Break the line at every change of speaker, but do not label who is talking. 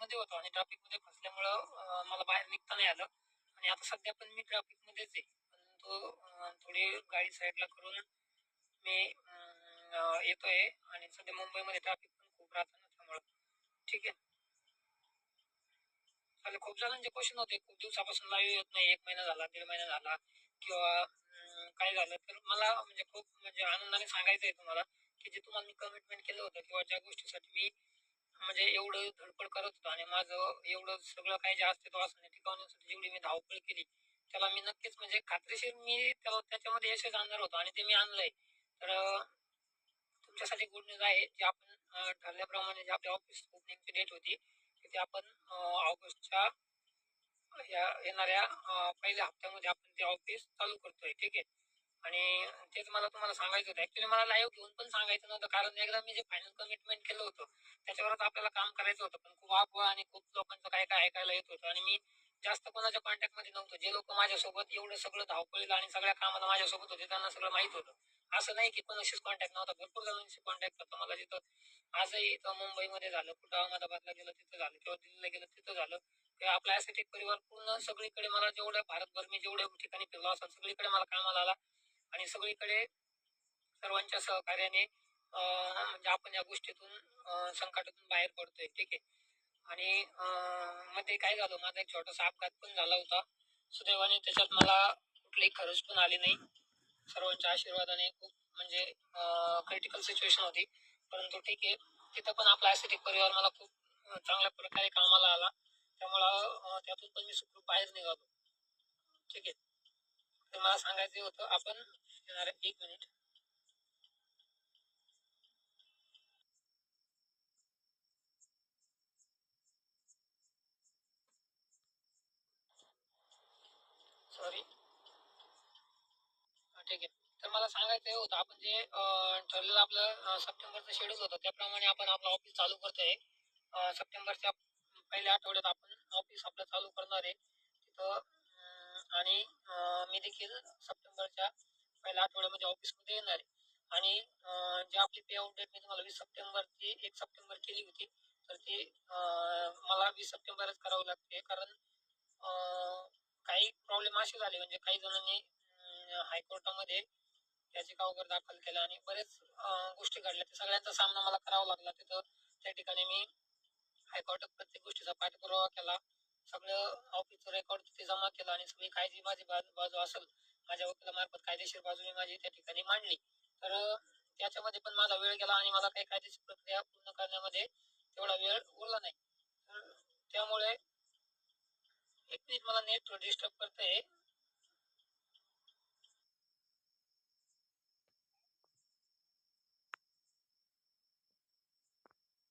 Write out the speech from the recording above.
ट्रॅफिकमध्ये होतो आणि ट्रॅफिकमध्ये फसल्यामुळं मला बाहेर निघता नाही आलं आणि आता सध्या पण मी ट्रॅफिकमध्येच आहे. परंतु थोडी गाडी साईडला करून मी येतोय आणि सध्या मुंबईमध्ये ट्रॅफिक पण खूप राहतं ना त्यामुळं. ठीक आहे. चालेल. खूप जणांचे क्वेशन होते. खूप दिवसापासून लाईव्ह येत नाही. 1 महिना झाला, दीड महिना झाला किंवा काय झालं तर मला म्हणजे खूप म्हणजे आनंदाने सांगायचं आहे तुम्हाला, की जे तुम्हाला मी कमिटमेंट केलं होतं किंवा ज्या गोष्टीसाठी मी म्हणजे एवढं धडपड करत होतो आणि माझं एवढं सगळं काही जे असतं वासना टिकवण्यासाठी जेवढी मी धावपळ केली, त्याला मी नक्कीच म्हणजे खात्रीशीर मी त्याला त्याच्यामध्ये यशच आणणार होतो आणि ते मी आणलंय. तर तुमच्यासाठी गुड न्यूज आहे, जे आपण ठरल्याप्रमाणे जे आपल्या ऑफिस ओपनिंगची डेट होती, की ते आपण ऑगस्टच्या या येणाऱ्या पहिल्या हप्त्यामध्ये आपण ते ऑफिस चालू करतोय. ठीक आहे. आणि तेच मला तुम्हाला सांगायचं होतं. ऍक्च्युली मला लाईव्ह घेऊन पण सांगायचं नव्हतं, कारण एकदा मी जे फायनल कमिटमेंट केलं होतं त्याच्यावरच आपल्याला काम करायचं होतं. पण खूप अफवा आणि खूप लोकांचं काय काय ऐकायला येत होतं आणि मी जास्त कोणाच्या कॉन्टॅक्टमध्ये नव्हतो. जे लोक माझ्यासोबत एवढं सगळं धावपळीला आणि सगळ्या कामाला माझ्यासोबत होते त्यांना सगळं माहित होतं. असं नाही की कोणाशीच कॉन्टॅक्ट नव्हता. भरपूर जणांशी कॉन्टॅक्ट होता मला. जिथं आजही इथं मुंबईमध्ये झालं, कुठं अहमदाबादला गेलं तिथं झालं किंवा दिल्लीला गेलं तिथं झालं किंवा आपला ॲसेट एक परिवार पूर्ण सगळीकडे मला जेवढं भारतभर मी जेवढ्या ठिकाणी फिरलो असेल सगळीकडे मला कामाला आला आणि सगळीकडे सर्वांच्या सहकार्याने म्हणजे आपण या गोष्टीतून संकटातून बाहेर पडतोय. ठीक आहे. आणि मध्ये काय झालं, माझा एक छोटासा अपघात पण झाला होता. सुदैवाने त्याच्यात मला कुठलीही खरच पण आली नाही. सर्वांच्या आशीर्वादाने खूप म्हणजे क्रिटिकल सिच्युएशन होती. परंतु ठीक आहे. तिथं पण आपला ॲसेटिक परिवार मला खूप चांगल्या प्रकारे कामाला आला. त्यामुळं त्यातून पण मी सुखरूप बाहेर निघालो. ठीक आहे. तर मला सांगायचं होतं आपण येणाऱ्या 1 मिनिट. सॉरी. ठीक आहे. तर मला सांगायचं हे होतं आपण जे ठरलेलं आपलं सप्टेंबरचं शेड्यूल होतं त्याप्रमाणे आपण आपलं ऑफिस चालू करतोय. सप्टेंबरच्या पहिल्या आठवड्यात आपण ऑफिस आपलं चालू करणार आहे. तिथं आणि मी देखील सप्टेंबरच्या पहिल्या आठवड्यामध्ये ऑफिसमध्ये येणार आहे. आणि जी आपली पे आउट डेट मी तुम्हाला 20 सप्टेंबरची 1 सप्टेंबर केली होती. तर ती मला 20 सप्टेंबरच करावी लागते. कारण काही प्रॉब्लेम असे झाले म्हणजे काही जणांनी हायकोर्टामध्ये याचिका वगैरे दाखल केल्या आणि बरेच गोष्टी घडल्या. त्या सगळ्यांचा सामना मला करावा लागला. तिथं त्या ठिकाणी मी हायकोर्टात प्रत्येक गोष्टीचा पाठपुरावा केला. सगळं ऑफिसचं रेकॉर्ड तिथे जमा केलं आणि सगळी काय जी माझी बाजू असेल, माझ्या वकिलामार्फत कायदेशीर बाजू मी माझी त्या ठिकाणी मांडली. तर त्याच्यामध्ये पण माझा वेळ गेला आणि मला काही कायदेशीर प्रक्रिया पूर्ण करण्यामध्ये तेवढा वेळ उरला नाही. तर त्यामुळे एक मिनिट मला नेट डिस्टर्ब करतंय.